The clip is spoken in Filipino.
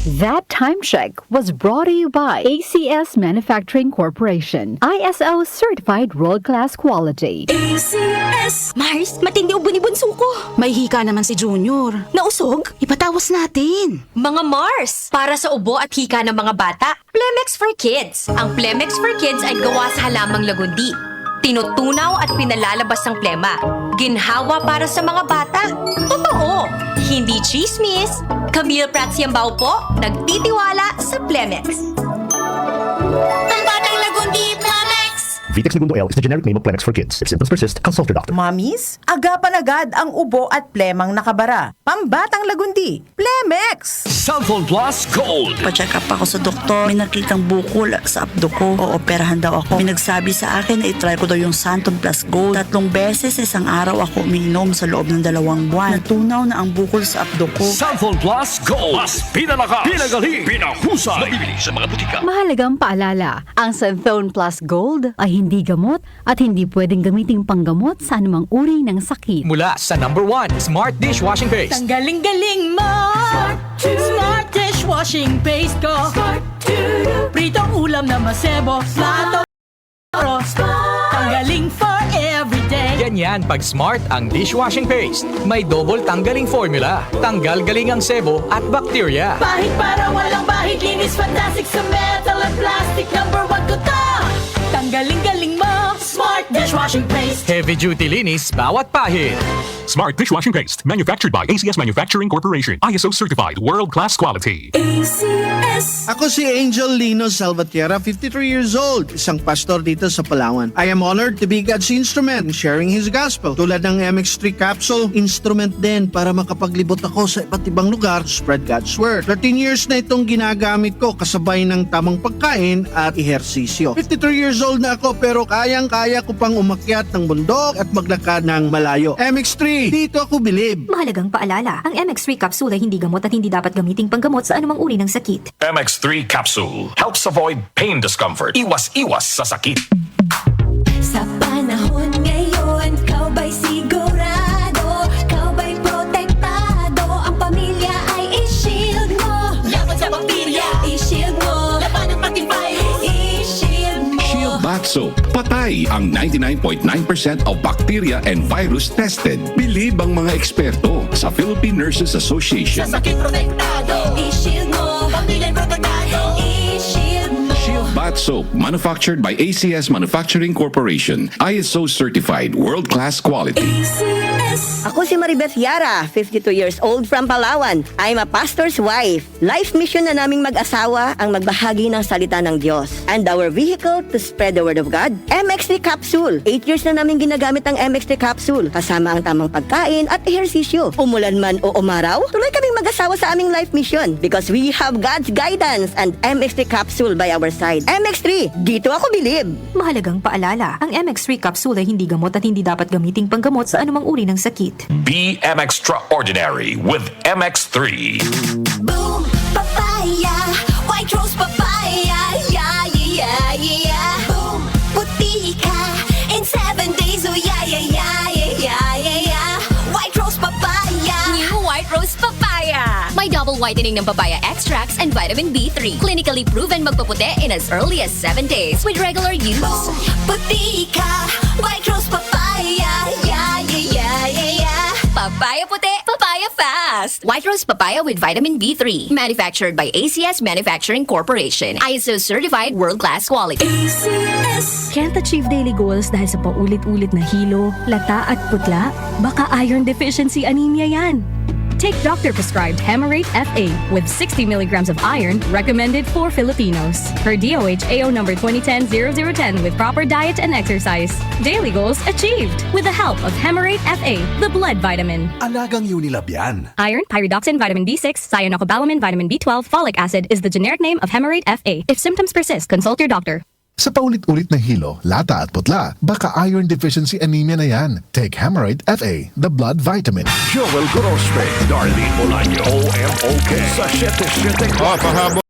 That time check was brought to you by ACS Manufacturing Corporation, ISO certified world-class quality. ACS! Mars, matindi ubo ni bunso ko. May hika naman si Junior. Nausog? Ipatawas natin. Mga Mars, para sa ubo at hika ng mga bata, Plemex for Kids. Ang Plemex for Kids ay gawa sa halamang lagundi. Tinutunaw at pinalalabas ang plema. Ginhawa para sa mga bata. Totoo! Hindi chismis. Camille Prats Yambao po, nagtitiwala sa Plemex. Ang batang lagundi, Plemex! Vitex Segundo L is the generic name of Plemex for kids. If symptoms persist, consult your doctor. Mamis, agapan agad ang ubo at plemang nakabara. Pambatang lagundi, Plemex! Cellphone Plus Gold. Pa-check up ako sa doktor. May nakitang bukol sa abdo ko. Ooperahan daw ako. May nagsabi sa akin na itry ko daw yung Santon Plus Gold. 3 beses isang araw ako umiinom sa loob ng 2 buwan. Natunaw na ang bukol sa abdo ko. Cellphone Plus Gold. Mas pinalakas, pinagaling, pinahusay. Mabibili sa mga butika. Mahalagang paalala, ang Santhone Plus Gold ay hindi gamot at hindi pwedeng gamiting panggamot sa anumang uri ng sakit. Mula sa #1 Smart Dishwashing Paste. Ang galing-galing mo! Smart dishwashing paste ko! Pritong ulam na masebo, plato, tanggaling for everyday. Ganyan pag Smart ang dishwashing paste. May double tanggaling formula. Tanggal galing ang sebo at bakterya. Bahid para walang bahid, linis fantastic sa metal at plastic. #1 ko to! Tanggaling-galing mo! Smart dishwashing paste! Heavy duty linis bawat pahid. Smart Dishwashing Paste, manufactured by ACS Manufacturing Corporation, ISO certified, world-class quality. ACS! Ako si Angel Lino Salvatierra, 53 years old, isang pastor dito sa Palawan. I am honored to be God's instrument in sharing His gospel. Tulad ng MX3 capsule, instrument din para makapaglibot ako sa iba't ibang lugar to spread God's word. 13 years na itong ginagamit ko kasabay ng tamang pagkain at ehersisyo. 53 years old na ako pero kayang-kaya ko pang umakyat ng bundok at maglakad ng malayo. MX3, dito ako bilib. Mahalagang paalala, ang MX3 capsule ay hindi gamot at hindi dapat gamiting panggamot sa anumang uri ng sakit. MX3 Capsule helps avoid pain discomfort. Iwas-iwas sa sakit. Sa panahon ngayon, kau ba'y sigurado? Kau ba'y protektado? Ang pamilya ay i-shield mo. Laban sa bakterya, i-shield mo. Laban ng pati virus, i-shield mo. Shield Bath Soap. Patay ang 99.9% of bacteria and virus tested. Bilib ang mga eksperto sa Philippine Nurses Association. Sa sakit protektado, i-shield mo. Pamilya protektado, i-shield mo. Shield Bath Soap, manufactured by ACS Manufacturing Corporation. ISO certified, world-class quality. ACS! Ako si Maribeth Yara, 52 years old from Palawan. I'm a pastor's wife. Life mission na naming mag-asawa ang magbahagi ng salita ng Diyos. And our vehicle to spread the word of God, MX3 Capsule. 8 years na namin ginagamit ang MX3 Capsule. Kasama ang tamang pagkain at ehersisyo. Umulan man o umaraw, tuloy kaming mag-asawa sa aming life mission. Because we have God's guidance and MX3 Capsule by our side. MX3, dito ako bilib. Mahalagang paalala, ang MX3 capsule ay hindi gamot at hindi dapat gamiting panggamot sa anumang uri ng sakit. Be extraordinary with MX3. Boom! Papaya! White rose papaya! Yeah, yeah, yeah! Boom! Puti ka! In 7 days, oh yeah, yeah, yeah, yeah, yeah, yeah! White rose papaya! New White Rose Papaya. May double whitening ng papaya extracts and vitamin B3. Clinically proven magpaputi in as early as 7 days with regular use. Boom! Puti ka! White rose papaya! Yeah, yeah, yeah, yeah, yeah! Papaya puti, papaya fast. White Rose Papaya with vitamin B3. Manufactured by ACS Manufacturing Corporation. ISO certified world-class quality. ACS! Can't achieve daily goals dahil sa paulit-ulit na hilo, lata at putla? Baka iron deficiency anemia yan. Take doctor-prescribed Hemarate FA with 60 milligrams of iron recommended for Filipinos. Per DOH AO number 2010-0010 with proper diet and exercise. Daily goals achieved with the help of Hemarate FA, the blood vitamin. Alagang Unilab yan. Iron, pyridoxine, vitamin B6, cyanocobalamin, vitamin B12, folic acid is the generic name of Hemarate FA. If symptoms persist, consult your doctor. Sa paulit-ulit na hilo, lata at putla, baka iron deficiency anemia na yan. Take Hemarate FA, the blood vitamin. Joel Grospe, Darlene Bolaño, OMOK. Sa 7-7.